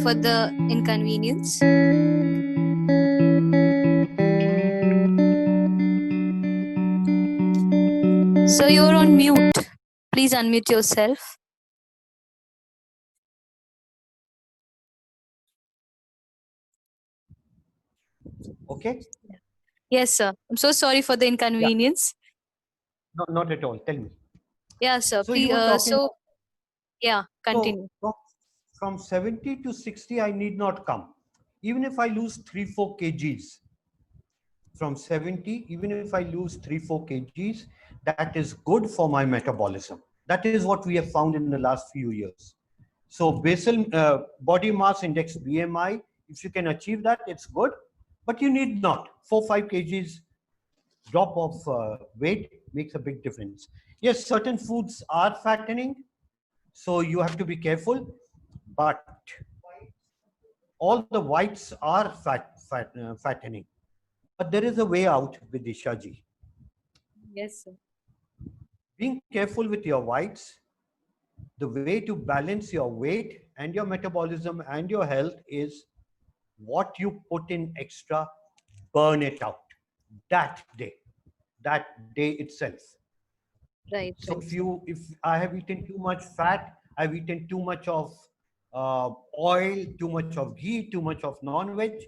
for the inconvenience. So you're on mute. Please unmute yourself. Okay. Yes, sir. I'm so sorry for the inconvenience. No, not at all. Tell me. Yeah, sir. So Please. you were talking. Yeah, continue. So from 70 to 60, I need not come. Even if I lose 3-4 kgs, from 70, even if I lose 3-4 kgs, that is good for my metabolism. That is what we have found in the last few years. So basal body mass index, BMI, if you can achieve that, it's good. But you need not. 4-5 kgs drop of weight makes a big difference. Yes, certain foods are fattening, so you have to be careful. But all the whites are fattening. But there is a way out with Ishaji. Yes, sir. Being careful with your whites, the way to balance your weight and your metabolism and your health is what you put in extra, burn it out that day itself. Right, So right. if I have eaten too much fat, I've eaten too much of oil, too much of ghee, too much of non-veg,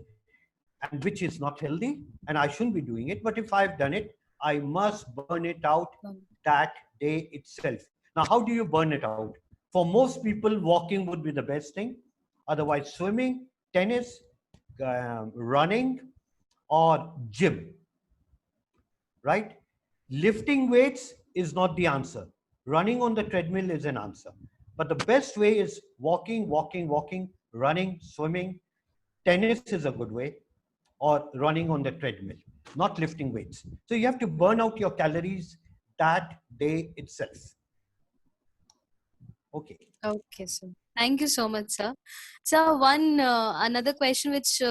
and which is not healthy, and I shouldn't be doing it. But if I've done it, I must burn it out that day itself. Now, how do you burn it out? For most people, walking would be the best thing. Otherwise, swimming, tennis, running, or gym, right? Lifting weights is not the answer. Running on the treadmill is an answer. But the best way is walking, running, swimming. Tennis is a good way, or running on the treadmill, not lifting weights. So you have to burn out your calories that day itself. Okay. Okay, sir. Thank you so much, sir. So another question which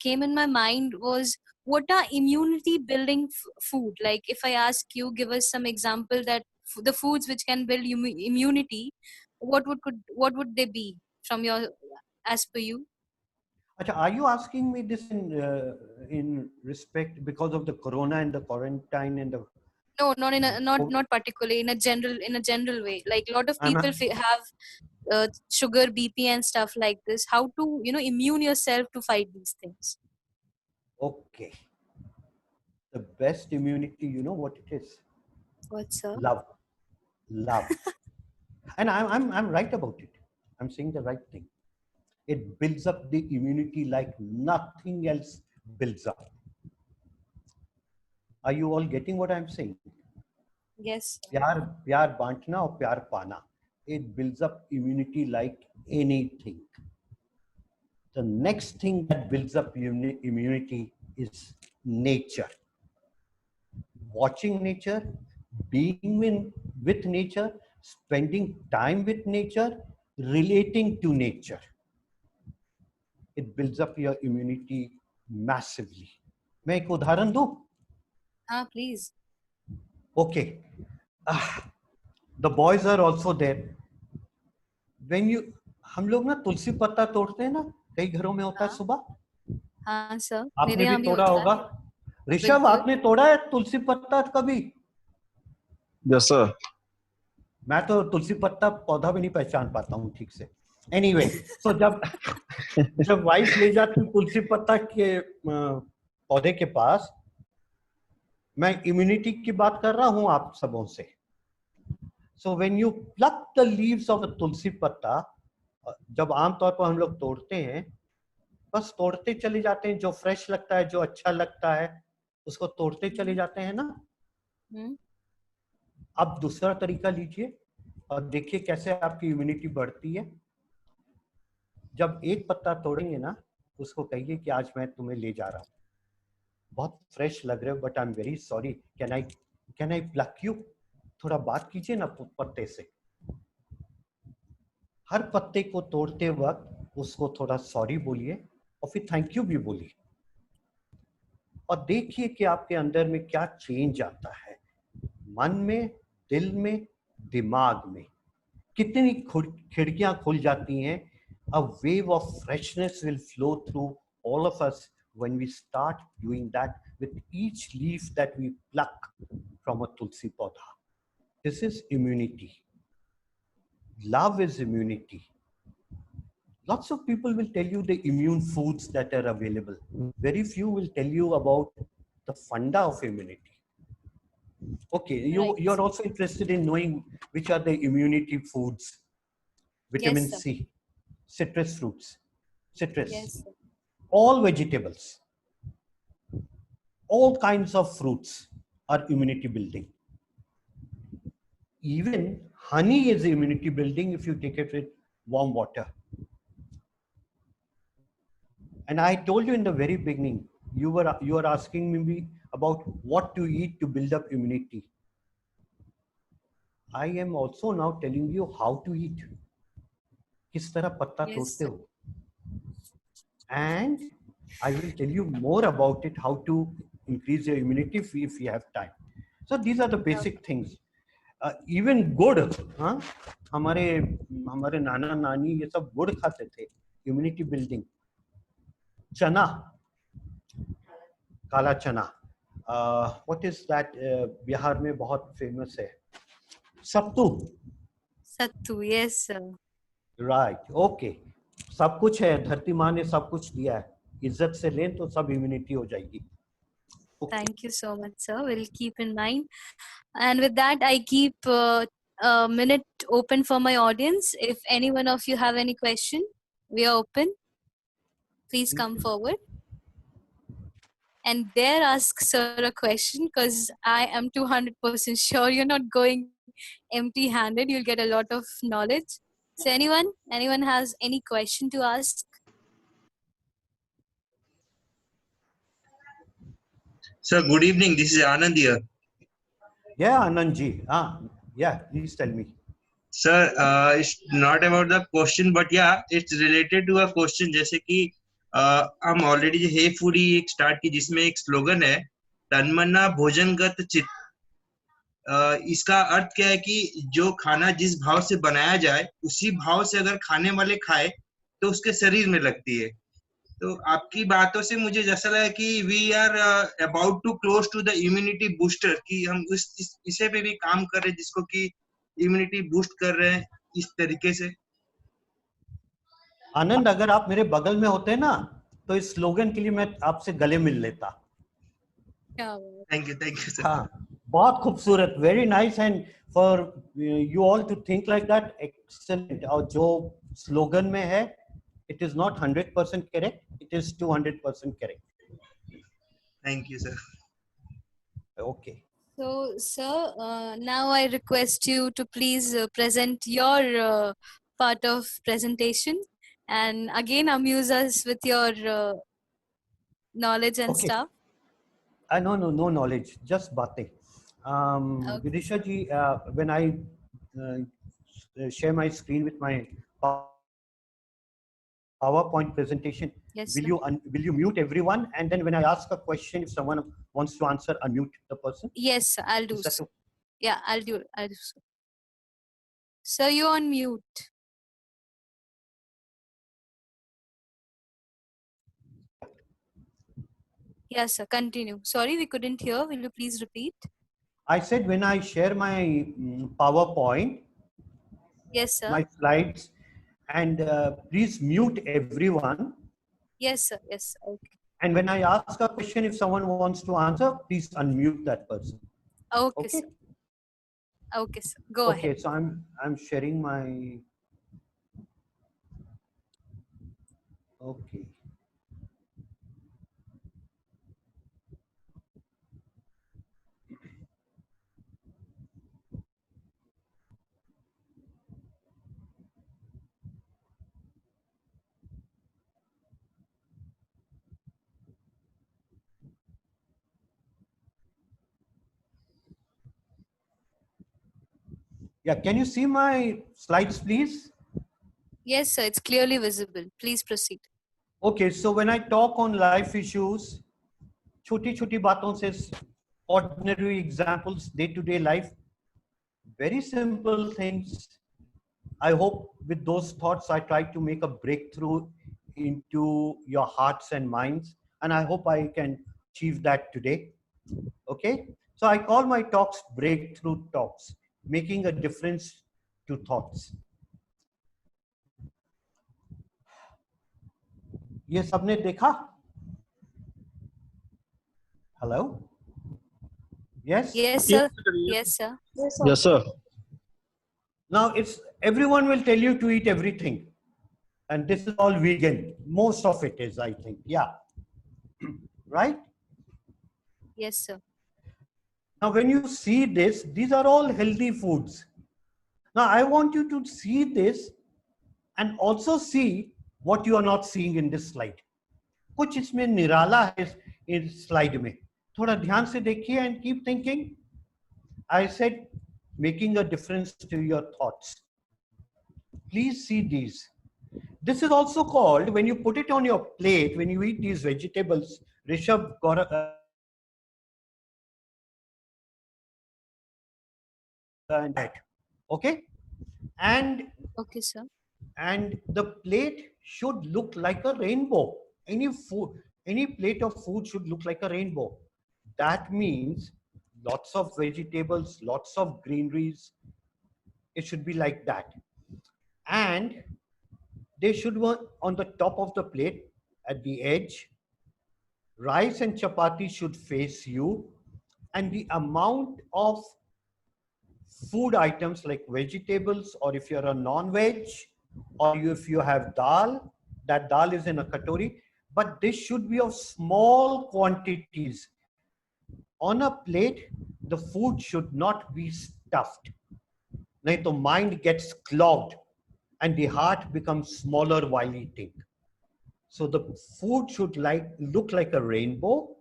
came in my mind was, what are immunity building food? Like, if I ask you, give us some example that the foods which can build immunity, what would they be from your, as per you? Achha, are you asking me this in respect because of the corona and the quarantine and the? No, not in a not particularly in a general way. Like, a lot of I'm people have sugar, BP, and stuff like this. How to immune yourself to fight these things? okay. The best immunity, you know what it is? What's up? Love, love, and I'm right about it. I'm saying the right thing. It builds up the immunity like nothing else builds up. Are you all getting what I'm saying? Yes. प्यार प्यार बांटना और प्यार पाना. It builds up immunity like anything. The next thing that builds up immunity is nature. Watching nature, being with nature, spending time with nature, relating to nature. It builds up your immunity massively. मैं एक उदाहरण दूं? हाँ, please. Okay. The boys are also there. When you, हम लोग ना तुलसी पत्ता तोड़ते हैं ना, कई घरों में होता है सुबह. हाँ सर, मेरे आपने भी यहाँ भी तोड़ा होता होगा. है. ऋषभ, बिल्कुल. आपने तोड़ा है तुलसी पत्ता कभी? Yes sir. मैं तो तुलसी पत्ता पौधा भी नहीं पहचान पाता हूँ ठीक से. एनीवे, so जब वाइफ ले जाती तुलसी पत्ता के पौधे के पास, मैं इम्यूनिटी की बात कर रहा हूँ आप सबों से. So when you pluck the leaves of a तुलसी पत्ता, जब आमतौर पर हम लोग तोड़ते हैं, बस तोड़ते चले जाते हैं. जो फ्रेश लगता है, जो अच्छा लगता है, उसको तोड़ते चले जाते हैं ना. अब दूसरा तरीका लीजिए और देखिए कैसे आपकी इम्यूनिटी बढ़ती है. जब एक पत्ता तोड़ेंगे ना, उसको कहिए कि आज मैं तुम्हें ले जा रहा हूँ, बहुत फ्रेश लग रहे हो, but I am very sorry, can I pluck you? थोड़ा बात कीजिए ना पत्ते से. हर पत्ते को तोड़ते वक्त उसको थोड़ा सॉरी बोलिए और फिर थैंक यू भी बोलिए, और देखिए कि आपके अंदर में क्या चेंज आता है. मन में, दिल में, दिमाग में कितनी खिड़कियां खुल जाती हैं a wave of freshness will flow through all of us when we start doing that with each leaf that we pluck from a tulsi podha. This is immunity. Love is immunity. Lots of people will tell you the immune foods that are available. Very few will tell you about the funda of immunity. Okay, you're also interested in knowing which are the immunity foods. Vitamin Yes, sir. C, citrus fruits, citrus, Yes, sir. all vegetables, all kinds of fruits are immunity building. Even honey is immunity building if you take it with warm water. And I told you in the very beginning, you were asking me about what to eat to build up immunity. I am also now telling you how to eat. किस तरह पत्ता Yes, तोड़ते sir. हो. And I will tell you more about it, how to increase your immunity if you have time. So these are the basic things. Even गुड़, हाँ, हमारे नाना नानी ये सब गुड़ खाते थे, immunity building. चना, काला चना, what is that? बिहार में बहुत famous है. सत्तू. Sattu, yes, sir. Right, okay. सब कुछ है, धरती माँ ने सब कुछ दिया है. इज्जत से लें तो सब immunity हो जाएगी. Okay. Thank you so much, sir. We'll keep in mind. And with that, I keep a minute open for my audience. If any one of you have any question, we are open. Please come forward. And dare ask sir a question, because I am 200% sure you're not going empty-handed. You'll get a lot of knowledge. So anyone has any question to ask? Sir, good evening. This is Anand here. Yeah, Anand ji. Yeah, please tell me. Sir, it's not about the question, but yeah, it's related to a question. जैसे कि हम already हे foodie एक start की जिसमें एक slogan है तन्मना भोजनगत चित. इसका अर्थ क्या है कि जो खाना जिस भाव से बनाया जाए उसी भाव से अगर खाने वाले खाए तो उसके शरीर में लगती है. तो आपकी बातों से मुझे जैसा लगा कि we are about to close to the immunity booster, कि हम इसे पे भी काम कर रहे हैं जिसको कि इम्यूनिटी बूस्ट कर रहे हैं इस तरीके से. आनंद, अगर आप मेरे बगल में होते ना तो इस स्लोगन के लिए मैं आपसे गले मिल लेता. Thank you sir. हाँ, बहुत खूबसूरत, very nice. And for you all to think like that, excellent. और जो स्लोगन में है, it is not 100% correct, it is 200% correct. Thank you, sir. Okay. So, sir, now I request you to please present your part of presentation, and again amuse us with your knowledge and Okay. stuff. No knowledge, just baatein. Okay. Vidisha ji, when I share my screen with my PowerPoint presentation, Yes, will sir. you mute everyone, and then when I ask a question, if someone wants to answer, unmute the person? Yes, sir, I'll do Is that so. okay? Yeah, I'll do so. Sir, you're on mute. Yes, sir, continue. Sorry, we couldn't hear. Will you please repeat? I said when I share my PowerPoint, Yes, sir. my slides, and please mute everyone. Yes, sir. Yes, sir. Okay. And when I ask a question, if someone wants to answer, please unmute that person. Okay, Okay. sir. Okay, sir. Go Okay, ahead. so I'm sharing my. Okay. Yeah, can you see my slides, please? Yes, sir. It's clearly visible. Please proceed. Okay, so when I talk on life issues, छोटी-छोटी बातों से, ordinary examples, day-to-day life, very simple things, I hope with those thoughts, I tried to make a breakthrough into your hearts and minds. And I hope I can achieve that today. Okay. So I call my talks breakthrough talks, making a difference to thoughts. ये सबने देखा? Hello? Yes? Yes, Yes, sir. sir. Yes, sir. Yes, sir. Now it's everyone will tell you to eat everything. And this is all vegan. Most of it is, I think. Yeah. Right? Yes, sir. Now, when you see this, these are all healthy foods. Now, I want you to see this and also see what you are not seeing in this slide. कुछ इसमें निराला है इस slide में. थोड़ा ध्यान से देखिए and keep thinking. I said making a difference to your thoughts. Please see these. This is also called, when you put it on your plate, when you eat these vegetables, Rishabh, and that. Okay? And Okay, sir. the plate should look like a rainbow. Any plate of food should look like a rainbow. That means lots of vegetables, lots of greeneries. It should be like that. And they should be on the top of the plate at the edge. Rice and chapati should face you. And the amount of food items like vegetables, or if you're a non-veg, or if you have dal, that dal is in a katori, but this should be of small quantities. On a plate, the food should not be stuffed. Nahin to mind gets clogged and the heart becomes smaller while eating. So the food should look like a rainbow.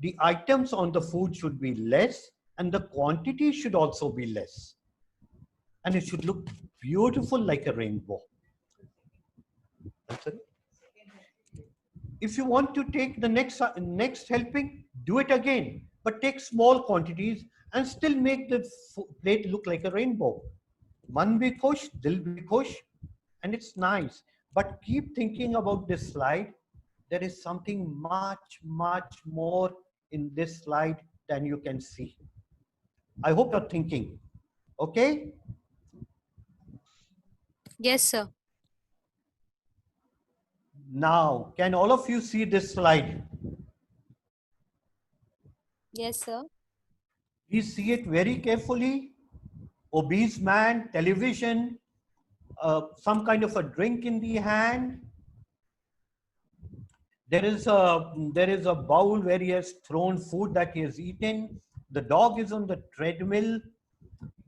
The items on the food should be less and the quantity should also be less. And it should look beautiful like a rainbow. If you want to take the next helping, do it again, but take small quantities and still make the plate look like a rainbow. Man bhi khush, dil bhi khush, and it's nice. But keep thinking about this slide. There is something much, much more in this slide than you can see. I hope you're thinking. Okay? Yes, sir. Now, can all of you see this slide? Yes, sir. Please see it very carefully. Obese man, television, some kind of a drink in the hand. There is a bowl where he has thrown food that he has eaten. The dog is on the treadmill.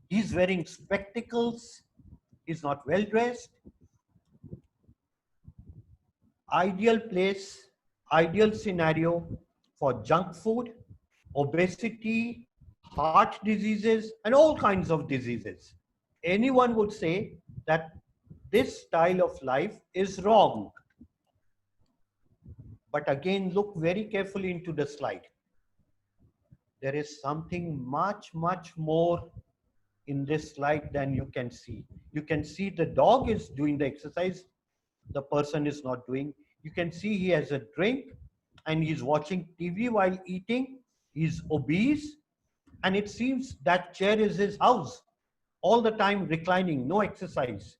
He's wearing spectacles. He's not well dressed. Ideal place, ideal scenario for junk food, obesity, heart diseases, and all kinds of diseases. Anyone would say that this style of life is wrong. But again, look very carefully into the slide. There is something much, much more in this slide than you can see. You can see the dog is doing the exercise. The person is not doing. You can see he has a drink and he's watching TV while eating. He's obese. And it seems that chair is his house. All the time reclining, no exercise.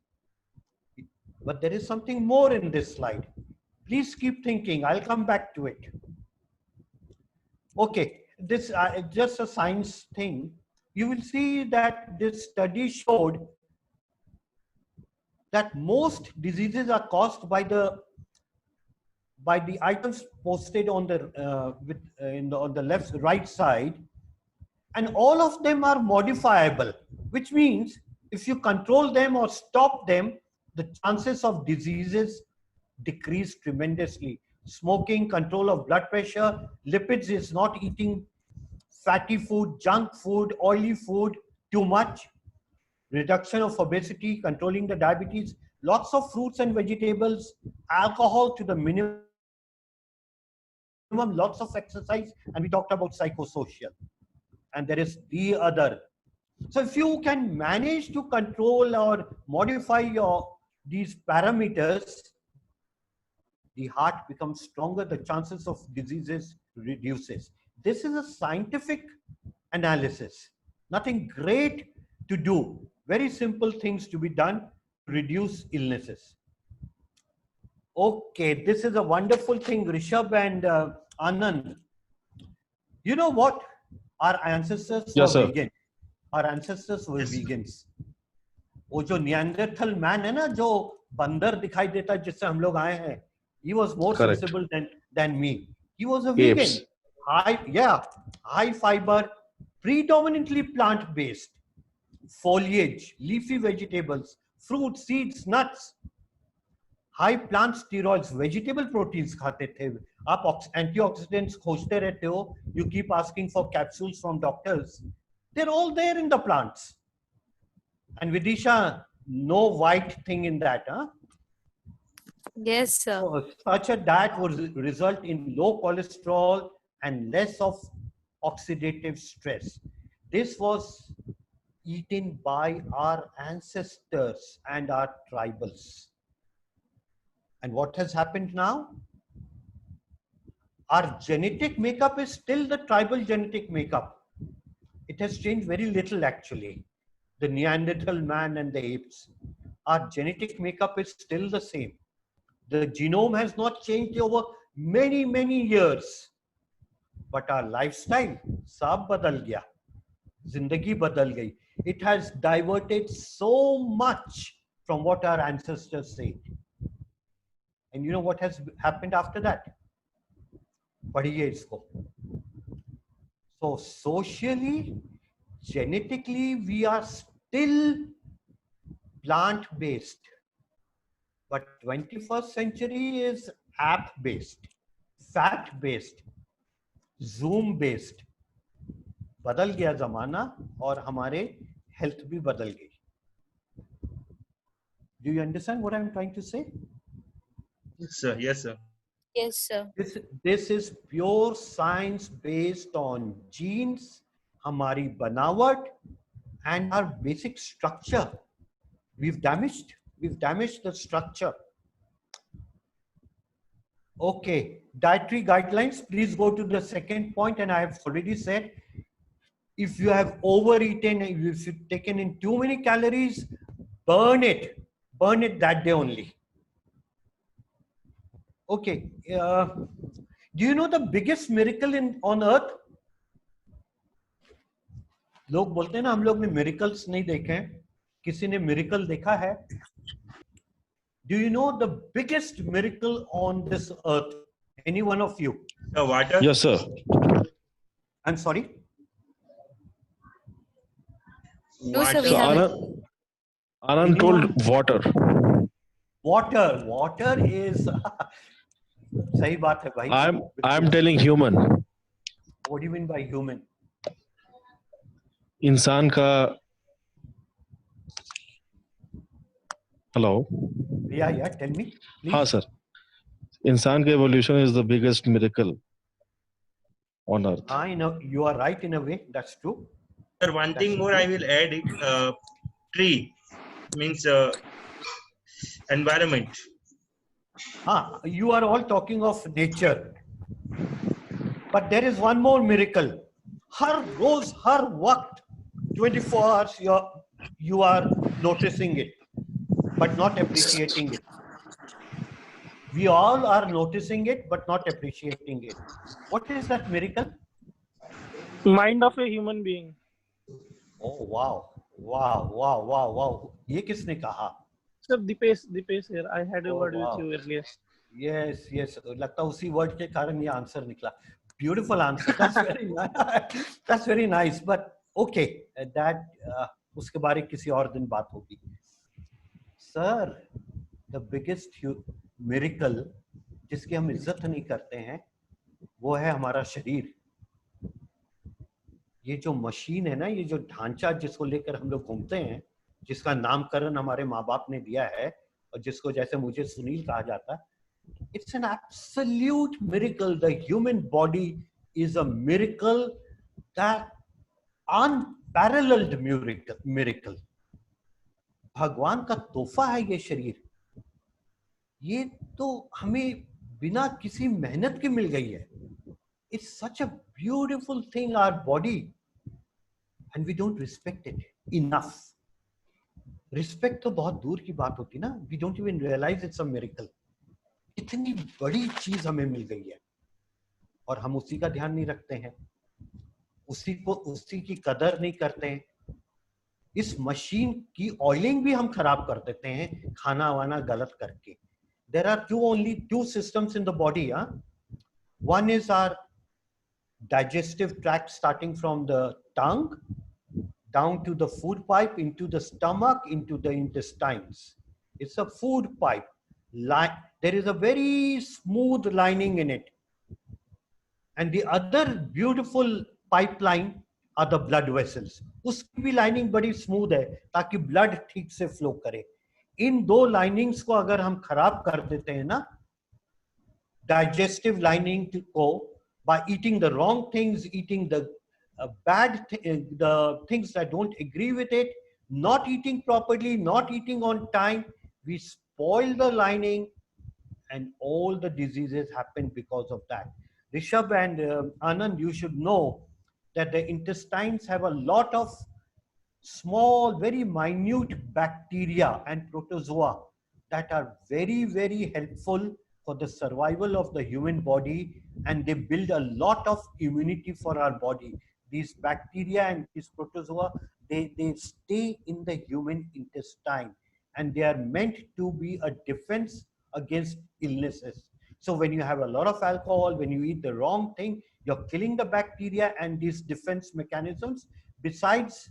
But there is something more in this slide. Please keep thinking. I'll come back to it. Okay, this just a science thing. You will see that this study showed that most diseases are caused by the items posted on the on the right side, and all of them are modifiable, which means if you control them or stop them, the chances of diseases decrease tremendously. Smoking, control of blood pressure, lipids is not eating fatty food, junk food, oily food too much, reduction of obesity, controlling the diabetes, lots of fruits and vegetables, alcohol to the minimum, lots of exercise, and we talked about psychosocial. And there is the other, So if you can manage to control or modify these parameters, the heart becomes stronger, the chances of diseases reduces. This is a scientific analysis. Nothing great to do. Very simple things to be done to reduce illnesses. Okay, this is a wonderful thing, Rishabh and Anand. You know what? Our ancestors were Yes, sir. vegan. Our ancestors were Yes, sir. vegans. वो जो Neanderthal man है ना, जो बंदर दिखाई देता है जिससे हम लोग आए हैं, he was more Correct. sensible than me. He was a vegan. Apes. High fiber, predominantly plant based, foliage, leafy vegetables, fruits, seeds, nuts. High plant steroids, vegetable proteins खाते थे. आप एंटीऑक्सीडेंट्स खोजते रहते हो, you keep asking for capsules from doctors, they are all there in the plants. And Vidisha, no white thing in that, huh? Yes, sir. So, such a diet would result in low cholesterol and less of oxidative stress. This was eaten by our ancestors and our tribals. And what has happened now? Our genetic makeup is still the tribal genetic makeup. It has changed very little actually. The Neanderthal man and the apes. Our genetic makeup is still the same. The genome has not changed over many, many years. But our lifestyle, सब बदल गया. जिंदगी बदल गई. It has diverted so much from what our ancestors said. And you know what has happened after that? पढ़िए इसको. So socially, genetically, we are still plant-based. But 21st century is app-based, fact-based, Zoom-based. बदल गया जमाना और हमारे health भी बदल गई. Do you understand what I'm trying to say? Yes, sir. Yes, sir. Yes, sir. This is pure science based on genes, हमारी बनावट, and our basic structure. We've damaged the structure. Okay, dietary guidelines. Please go to the second point, and I have already said, if you have overeaten, if you've taken in too many calories, burn it that day only. Okay, do you know the biggest miracle on earth? लोग बोलते हैं ना, हम लोग ने miracles नहीं देखे हैं. किसी ने miracle देखा है? Do you know the biggest miracle on this earth? Any one of you? The water. Yes, sir. I'm sorry. No, sir, we So haven't. Anand told water. Water is सही बात है भाई. I'm telling human. What do you mean by human? इंसान का. Hello. Yeah, tell me. Please. हाँ sir. इंसान का evolution is the biggest miracle on earth. I know you are right in a way. That's true. Sir, one thing more I will add it. Tree means environment. You are all talking of nature. But there is one more miracle. हर रोज, हर वक्त, 24 hours, you are noticing it, but not appreciating it. We all are noticing it, but not appreciating it. What is that miracle? Mind of a human being. Oh, wow. ये किसने कहा? Sir, Dipesh here. I had a Oh, word wow. with you earlier. Yes. लगता है उसी word के कारण ये answer निकला. Beautiful answer. That's very nice. That's very nice. But okay, that उसके बारे में किसी और दिन बात होगी. Sir, the biggest miracle जिसकी हम इज्जत नहीं करते हैं, वो है हमारा शरीर. ये जो मशीन है ना, ये जो ढांचा जिसको लेकर हम लोग घूमते हैं, जिसका नामकरण हमारे माँ बाप ने दिया है, और जिसको जैसे मुझे सुनील कहा जाता है, it's an absolute miracle. The human body is a miracle that paralleled miracle. भगवान का तोहफा है ये शरीर, ये तो हमें बिना किसी मेहनत के मिल गई है. It's such a beautiful thing, our body, and we don't respect it enough. Respect तो बहुत दूर की बात होती ना. We don't even realize it's a miracle. इतनी बड़ी चीज हमें मिल गई है और हम उसी का ध्यान नहीं रखते हैं, उसी की कदर नहीं करते हैं. इस मशीन की ऑयलिंग भी हम खराब कर देते हैं खाना वाना गलत करके. There are only two systems in the body. One is our digestive tract, starting from the tongue down to the food pipe, into the stomach, into the intestines. It's a food pipe. There is a very smooth lining in it. And the other beautiful pipeline are the blood vessels. उसकी भी lining बड़ी smooth है ताकि blood ठीक से flow करे. इन दो linings को अगर हम खराब कर देते हैं ना, डाइजेस्टिव लाइनिंग को, by eating the wrong things, eating the the things that don't agree with it, not eating properly, not eating on time, we spoil the lining, and all the diseases happen because of that. Rishabh and Anand, you should know that the intestines have a lot of small, very minute bacteria and protozoa that are very, very helpful for the survival of the human body, and they build a lot of immunity for our body. These bacteria and these protozoa, they stay in the human intestine, and they are meant to be a defense against illnesses. So when you have a lot of alcohol, when you eat the wrong thing, you're killing the bacteria and these defense mechanisms, besides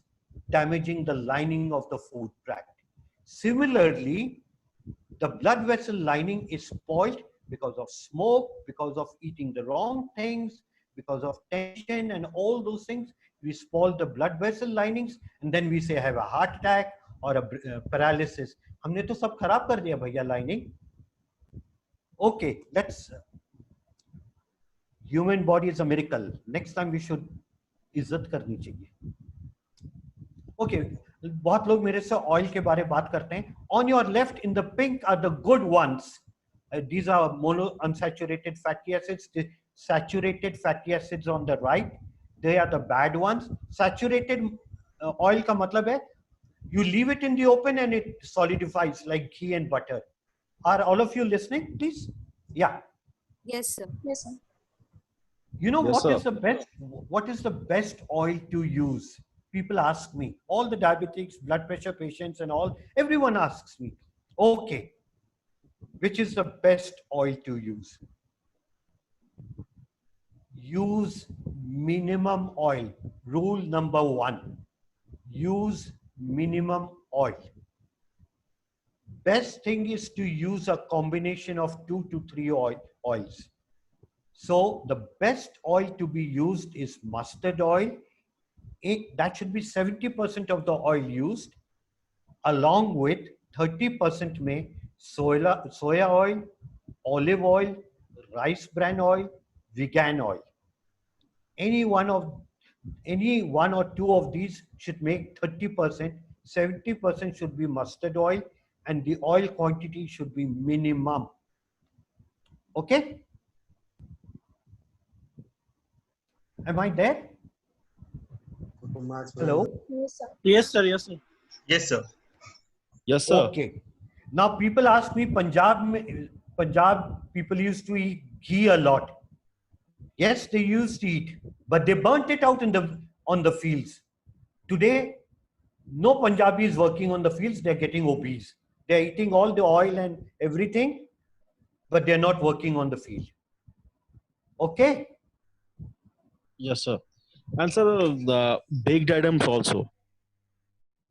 damaging the lining of the food tract. Similarly, the blood vessel lining is spoiled because of smoke, because of eating the wrong things, because of tension and all those things. We spoil the blood vessel linings, and then we say have a heart attack or a paralysis. हमने तो सब खराब कर दिया भैया lining. Okay, let's. Human body is a miracle. Next time we should इज्जत करनी चाहिए. Okay, बहुत लोग मेरे से ऑयल के बारे में बात करते हैं. On your left in the pink are the good ones. These are monounsaturated fatty acids. The saturated fatty acids on the right, they are the bad ones. Saturated oil का मतलब है you leave it in the open and it solidifies like ghee and butter. Are all of you listening, please? Yeah. Yes, sir. Yes, sir. You know, Yes, what is the best oil to use? People ask me, all the diabetics, blood pressure patients and all, everyone asks me, okay, which is the best oil to use? Use minimum oil. Rule number 1, use minimum oil. Best thing is to use a combination of 2 to 3 oils. So the best oil to be used is mustard oil. That should be 70% of the oil used, along with 30% में soya oil, olive oil, rice bran oil, vegan oil. Any one or two of these should make 30%. 70% should be mustard oil, and the oil quantity should be minimum. Okay? Am I there? Hello? Yes, sir. Yes, sir. Yes, sir. Yes, sir. Yes, sir. Okay. Now people ask me, Punjab people used to eat ghee a lot. Yes, they used to eat, but they burnt it out on the fields. Today, no Punjabi is working on the fields. They're getting obese. They're eating all the oil and everything, but they're not working on the field. Okay? Yes, sir. And sir, the baked items also.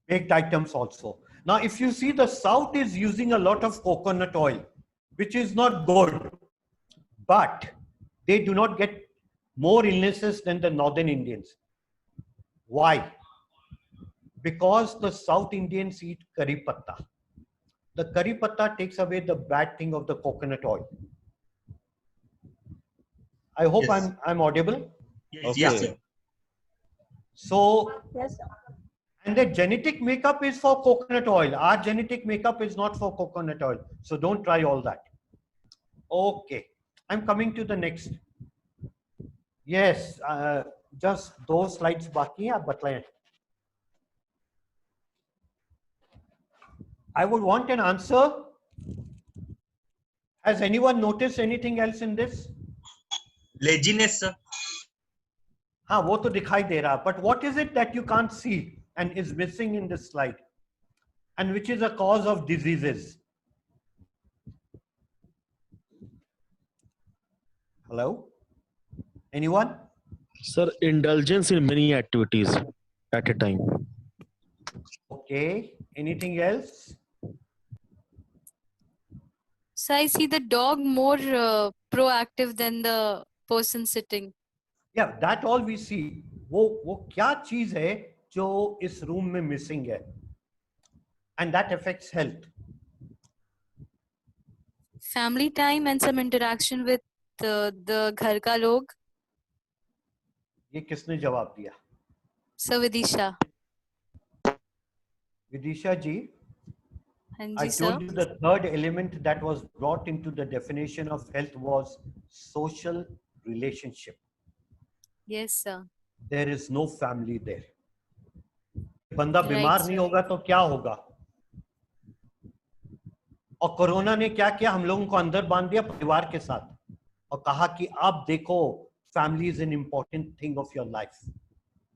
Baked items also. Now, if you see, the South is using a lot of coconut oil, which is not good, but they do not get more illnesses than the Northern Indians. Why? Because the South Indians eat curry patta. The curry patta takes away the bad thing of the coconut oil. I hope Yes. I'm audible. Yes, Okay. yes, sir. So, Yes, sir. and the genetic makeup is for coconut oil. Our genetic makeup is not for coconut oil. So don't try all that. Okay. I'm coming to the next. Yes, just those slides baki hai, batlaye. I would want an answer. Has anyone noticed anything else in this? Laziness, sir. हाँ वो तो दिखाई दे रहा, but what is it that you can't see and is missing in this slide, and which is a cause of diseases? Hello, anyone? Sir, indulgence in many activities at a time. Okay, anything else? So I see the dog more proactive than the person sitting. Yeah, that all we see. वो क्या चीज है जो इस room में missing है, and that affects health. Family time and some interaction with the घर का लोग. ये किसने जवाब दिया? So Vidisha. Vidisha ji, हाँ I ji sir. told you the third element that was brought into the definition of health was social relationship. Yes sir. There is no family there. बंदा Right, बीमार sir. नहीं होगा तो क्या होगा? और corona ने क्या किया? हम लोगों को अंदर बांध दिया परिवार के साथ और कहा कि आप देखो, family is an important thing of your life,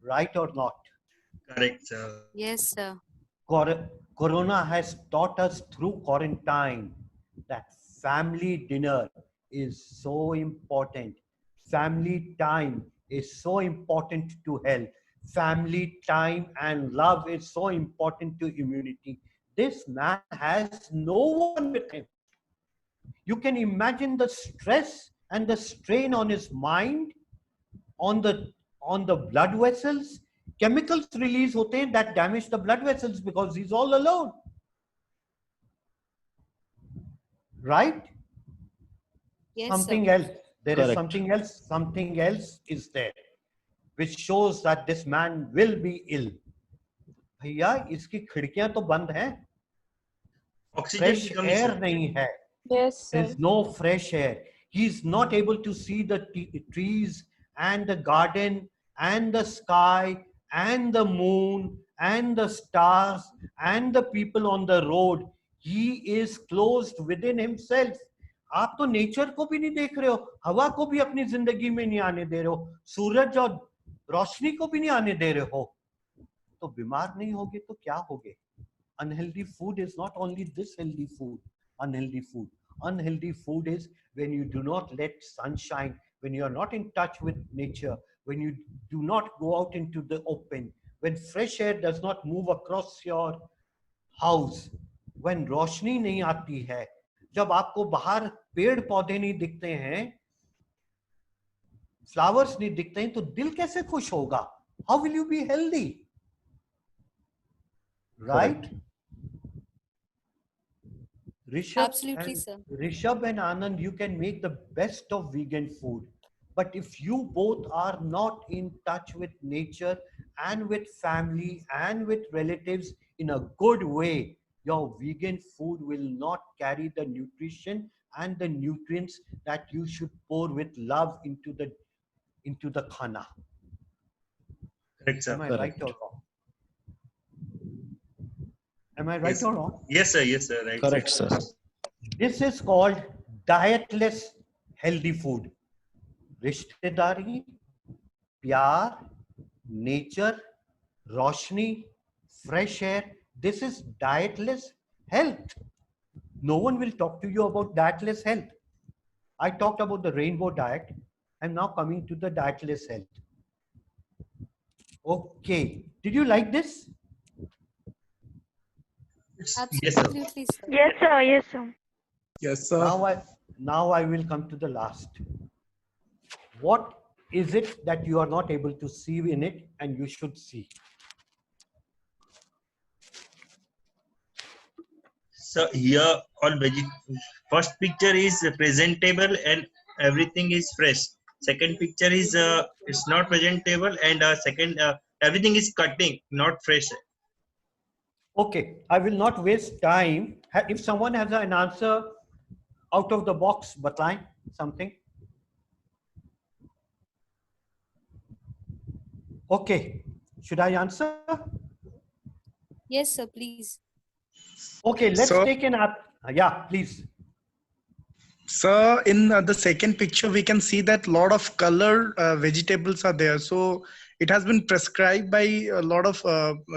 right or not? Correct, sir. Yes sir. Corona has taught us through quarantine that family dinner is so important. Family time is so important to health. Family time and love is so important to immunity. This man has no one with him. You can imagine the stress and the strain on his mind, on the blood vessels. Chemicals release hote hain that damage the blood vessels because he's all alone. Right? Yes Something sir. else. There is Correct. something else. Something else is there, which shows that this man will be ill. भैया इसकी खिड़कियां तो बंद हैं, Oxygen fresh की कमी, air sir. नहीं है. Yes, sir. There's no fresh air. He's not able to see the trees and the garden and the sky and the moon and the stars and the people on the road. He is closed within himself. आप तो nature को भी नहीं देख रहे हो, हवा को भी अपनी जिंदगी में नहीं आने दे रहे हो, सूरज और रोशनी को भी नहीं आने दे रहे हो, तो बीमार नहीं होगे तो क्या होगे? Unhealthy food is not only this healthy food, unhealthy food. Unhealthy food is when you do not let sunshine, when you are not in touch with nature, when you do not go out into the open, when fresh air does not move across your house, when रोशनी नहीं आती है, जब आपको बाहर पेड़ पौधे नहीं दिखते हैं, फ्लावर्स नहीं दिखते हैं, तो दिल कैसे खुश होगा? How will you be healthy? Right? Absolutely, sir. Rishabh and Anand, you can make the best of vegan food. But if you both are not in touch with nature and with family and with relatives in a good way, your vegan food will not carry the nutrition and the nutrients that you should pour with love into the khana. Correct, sir. Am I Correct. right or wrong? Am I right Yes. or wrong? Yes, sir. Yes, sir. Right. Correct, sir. This is called dietless healthy food. रिश्तेदारी, प्यार, nature, Roshni, fresh air. This is dietless health. No one will talk to you about dietless health. I talked about the rainbow diet. I'm now coming to the dietless health. Okay. Did you like this? Yes, sir. Absolutely, sir. Yes, sir. Yes, sir. Yes, sir. Now I will come to the last. What is it that you are not able to see in it and you should see? So here all first picture is presentable and everything is fresh. Second picture is it's not presentable and second everything is cutting, not fresh. Okay, I will not waste time. If someone has an answer out of the box, बताएं something. Okay, should I answer? Yes, sir, please. Okay, let's So, take an app. Yeah, please. so in the second picture, we can see that lot of color vegetables are there. So it has been prescribed by a lot of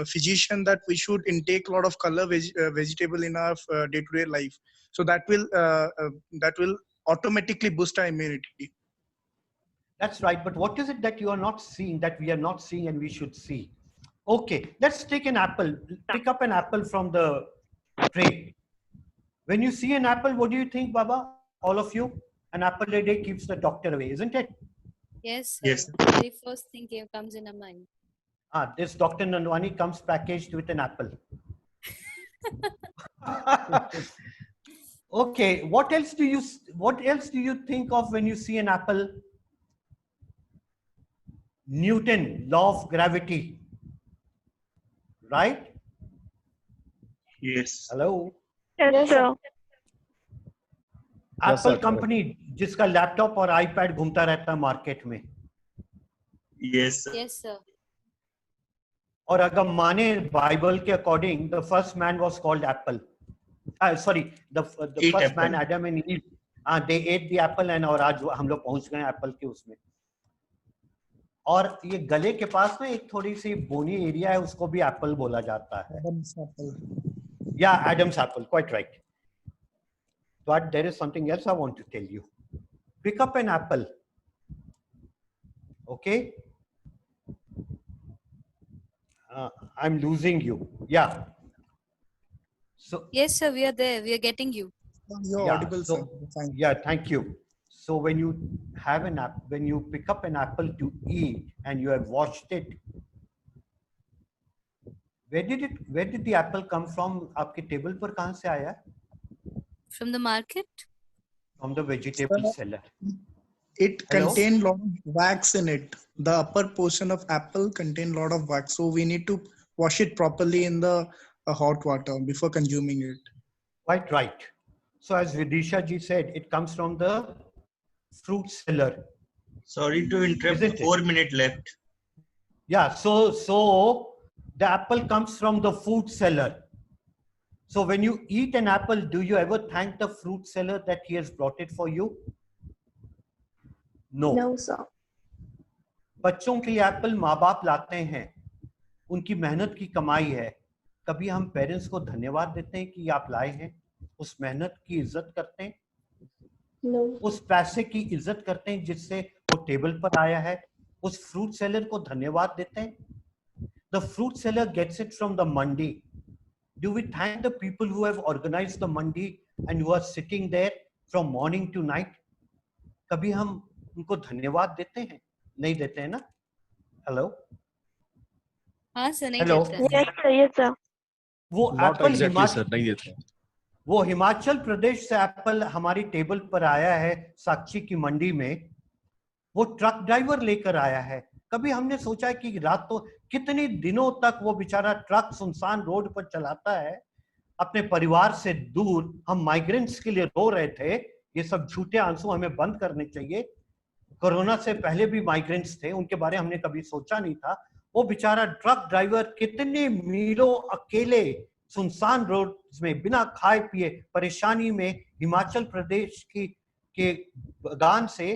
physician that we should intake a lot of color vegetable in our day-to-day life. So that will automatically boost our immunity. That's right. But what is it that you are not seeing that we are not seeing and we should see? Okay, let's take an apple. Pick up an apple from the tray. When you see an apple, what do you think, Baba? All of you? An apple a day keeps the doctor away, isn't it? Yes, sir. Yes. Very first thing comes in our mind. This Dr. Nandwani comes packaged with an apple. Okay, what else do you think of when you see an apple? Newton, law of gravity. Right? Yes. Hello? Yes, sir. Yes, Apple sir, company जिसका laptop और iPad घूमता रहता है market में. Yes. Sir. Yes, sir. और अगर माने Bible के according the first man was called Apple. Sorry, the Eat first apple. man Adam and Eve, they ate the apple and और आज हम लोग पहुंच गए एप्पल के उसमें. और ये गले के पास में एक थोड़ी सी बोनी एरिया है, उसको भी एप्पल बोला जाता है. Adam's apple. Yeah, Adam's apple, quite right. But there is something else I want to tell you. Pick up an apple. Okay? I'm losing you. Yeah. So Yes, sir, we are there. We are getting you. You're Yeah, audible, so- sir. Fine. yeah, thank you. So when you have when you pick up an apple to eat and you have washed it, where did the apple come from? आपके table पर कहाँ से आया? From the market? From the vegetable Sir, seller. It Hello? contained lot of wax in it. The upper portion of apple contain lot of wax, so we need to wash it properly in the hot water before consuming it. Quite right. So as Vidisha ji said, it comes from the fruit seller. Sorry to interrupt. Isn't it? 4 minutes left. Yeah, so the apple comes from the fruit seller. So when you eat an apple, do you ever thank the fruit seller that he has brought it for you? No. No, sir. बच्चों के लिए Apple माँ बाप लाते हैं, उनकी मेहनत की कमाई है. कभी हम पेरेंट्स को धन्यवाद देते हैं कि आप लाए हैं, उस मेहनत की इज्जत करते हैं, No. उस पैसे की इज्जत करते हैं जिससे वो टेबल पर आया है, उस फ्रूट सेलर को धन्यवाद देते हैं. The fruit seller gets it from the mandi. Do we thank the people who have organized the mandi and who are sitting there from morning to night? कभी हम उनको धन्यवाद देते हैं? नहीं देते हैं ना? Hello? हाँ सर, नहीं Hello? देते हैं. Yes, sir. Yes, sir. वो Not एप्पल exactly, sir. नहीं देते हैं. वो हिमाचल प्रदेश से एप्पल हमारी टेबल पर आया है साक्षी की मंडी में. वो ट्रक ड्राइवर लेकर आया है. कभी हमने सोचा है कि रात तो कितने दिनों तक वो बेचारा ट्रक सुनसान रोड पर चलाता है अपने परिवार से दूर. हम माइग्रेंट्स के लिए रो रहे थे. ये सब झूठे आंसू हमें बंद करने चाहिए. कोरोना से पहले भी माइग्रेंट्स थे, उनके बारे में हमने कभी सोचा नहीं था. वो बेचारा ट्रक ड्राइवर कितने मीलों अकेले सुनसान रोड में बिना खाए पिए परेशानी में हिमाचल प्रदेश के बगान से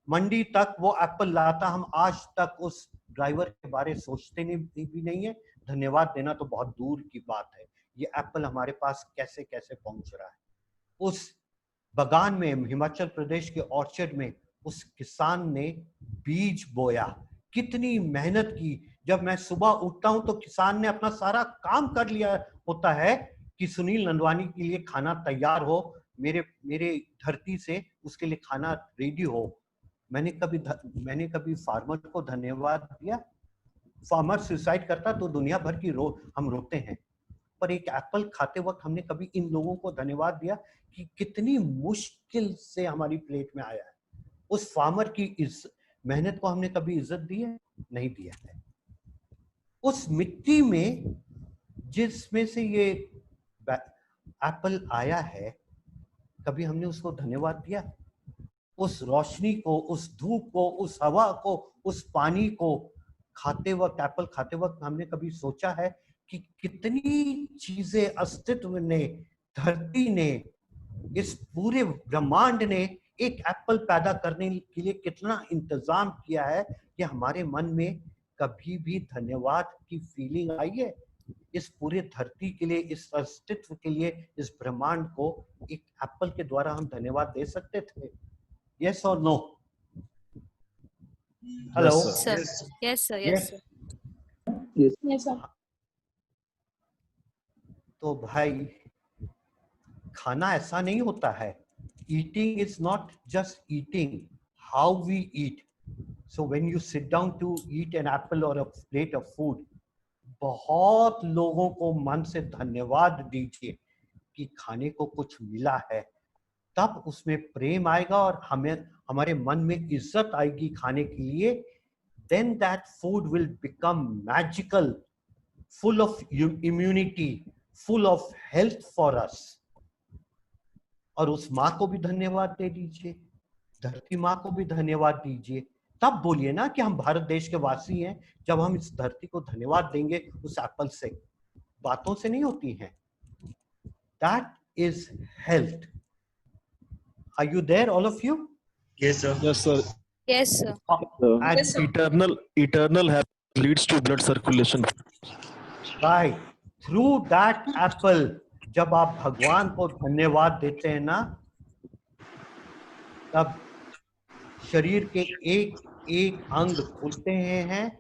मंडी तक वो एप्पल लाता. हम आज तक उस ड्राइवर के बारे सोचते भी नहीं है. धन्यवाद देना तो बहुत दूर की बात है. ये एप्पल हमारे पास कैसे कैसे पहुंच रहा है. उस बगान में, हिमाचल प्रदेश के ऑर्चर्ड में, उस किसान ने बीज बोया, कितनी मेहनत की. जब मैं सुबह उठता हूं तो किसान ने अपना सारा काम कर लिया होता है कि सुनील नंदवानी के लिए खाना तैयार हो, मेरे धरती से उसके लिए खाना रेडी हो. मैंने कभी फार्मर को धन्यवाद दिया? फार्मर सुसाइड करता तो दुनिया भर की हम रोते हैं, पर एक एप्पल खाते वक्त हमने कभी इन लोगों को धन्यवाद दिया कि कितनी मुश्किल से हमारी प्लेट में आया है. उस फार्मर की इस मेहनत को हमने कभी इज्जत दी है? नहीं दिया है. उस मिट्टी में जिसमें से ये एप्पल आया है, कभी हमने उसको धन्यवाद दिया? उस रोशनी को, उस धूप को, उस हवा को, उस पानी को खाते वक्त, एप्पल खाते वक्त हमने कभी सोचा है कि कितनी चीजें अस्तित्व ने, धरती ने, इस पूरे ब्रह्मांड ने एक एप्पल पैदा करने के लिए कितना इंतजाम किया है? कि हमारे मन में कभी भी धन्यवाद की फीलिंग आई है? इस पूरे धरती के लिए, इस अस्तित्व के लिए, इस ब्रह्मांड को एक एप्पल के द्वारा हम धन्यवाद दे सकते थे? यस और no? Hello? Sir. Yes, sir. Yes, sir. Yes, sir. तो भाई, खाना ऐसा नहीं होता है. Eating is not just eating, how we eat. So when you sit down to eat an apple or a plate of food, बहुत लोगों को मन से धन्यवाद दीजिए कि खाने को कुछ मिला है. तब उसमें प्रेम आएगा और हमारे मन में इज्जत आएगी खाने के लिए. Then that food will become magical, full of immunity, full of health for us. और उस माँ को भी धन्यवाद दे दीजिए, धरती माँ को भी धन्यवाद दीजिए. तब बोलिए ना कि हम भारत देश के वासी हैं. जब हम इस धरती को धन्यवाद देंगे उस एप्पल से, बातों से नहीं होती हैं. That is health. Are you there, all of you? Yes, sir. Yes, sir. Yes, sir. And Eternal happiness leads to blood circulation. right, through that apple, जब आप भगवान को धन्यवाद देते हैं ना, तब शरीर के एक एक अंग खुलते हैं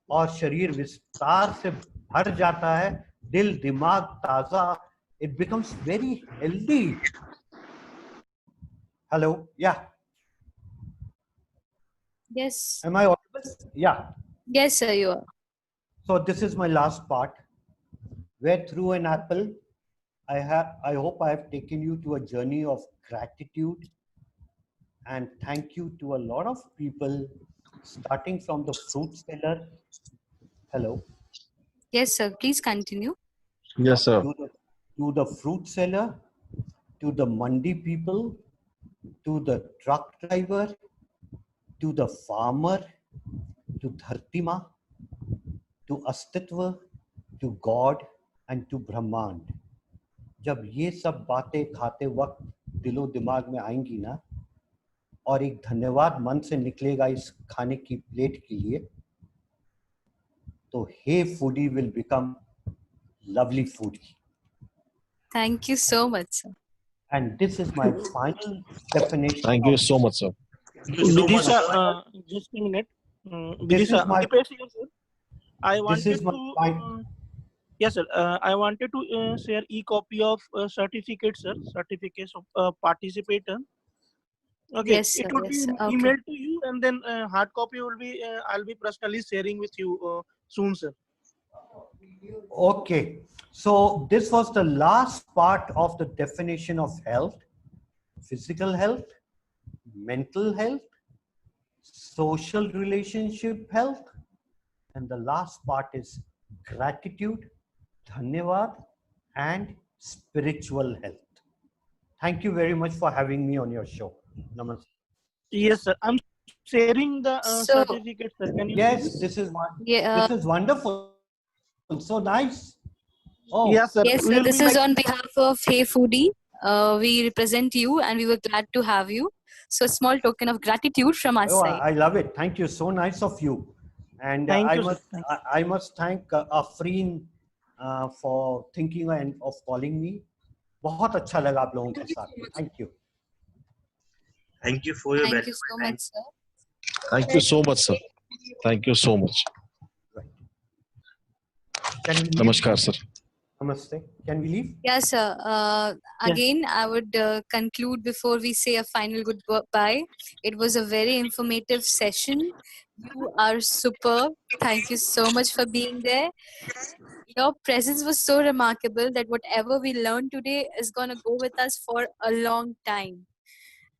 और शरीर विस्तार से भर जाता है. दिल, दिमाग ताजा. It becomes very healthy. Hello? Yeah. Yes. Am I audible? Yeah. Yes, sir, you are. So this is my last part, where through an apple, I hope I have taken you to a journey of gratitude, and thank you to a lot of people, starting from the fruit seller. Hello. Yes, sir. Please continue. Yes, sir. To the fruit seller, to the mandi people, to the truck driver, to the farmer, to Dharti Ma, to Astitva, to God, and to Brahmand. जब ये सब बातें खाते वक्त दिलो दिमाग में आएंगी ना, और एक धन्यवाद मन से निकलेगा इस खाने की प्लेट के लिए, तो हे foodie will become lovely foodie. Thank you so much, sir. And this is my final definition. Thank you so much, sir. Thank you so much. Vidisha, just a minute. This Vidisha, is my- Dipesh here, sir. I wanted is my to. final- Yes, sir. I wanted to share e-copy of certificates, sir. Certificates of participator. Okay. Yes, sir. It would Yes, be sir. Okay. emailed to you, and then hard copy will be. I'll be personally sharing with you soon, sir. Okay, so this was the last part of the definition of health: physical health, mental health, social relationship health, and the last part is gratitude, dhanyavad, and spiritual health. Thank you very much for having me on your show. Namaste. Yes, sir. I'm sharing the So- certificate, sir. Can you? see Yes, this? this is Yeah. this is wonderful. So nice. Oh, Yes, sir. Yes, We sir. will This be is like- on behalf of Hey Foodie. We represent you, and we were glad to have you. So, a small token of gratitude from our oh, side. I love it. Thank you. So nice of you. And Thank I you, sir. must Thank I must thank Afreen for thinking and of calling me. बहुत अच्छा लगा आप लोगों के साथ. Thank you. Thank you for your Thank you valuable so time. much, sir. Thank you so much, sir. Thank you so much. Can we leave? Namaskar, sir. Namaste. Can we leave? Yes, sir. Again, I would conclude before we say a final goodbye. It was a very informative session. You are superb. Thank you so much for being there. Your presence was so remarkable that whatever we learned today is going to go with us for a long time.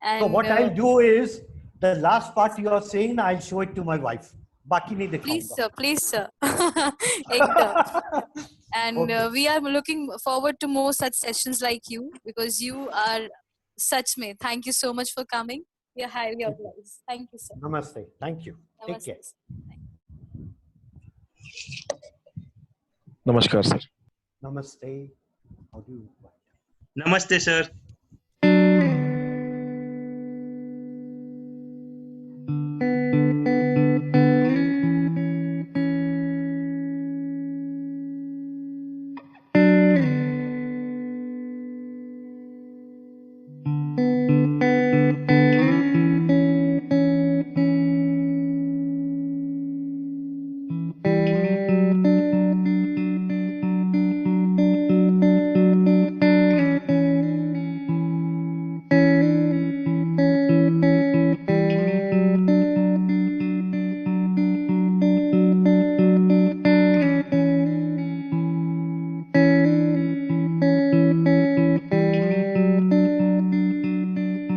And So what I'll do is the last part you are saying, I'll show it to my wife. बाकी नहीं Please, दिखाऊंगा. sir. Please, sir. Ekdam. And Okay. we are looking forward to more such sessions like you because you are such me. Thank you so much for coming. We are highly obliged. Thank you, sir. Namaste. Thank you. Take care. Namaste, sir. Namaskar, sir. Namaste. How do you? Namaste, sir.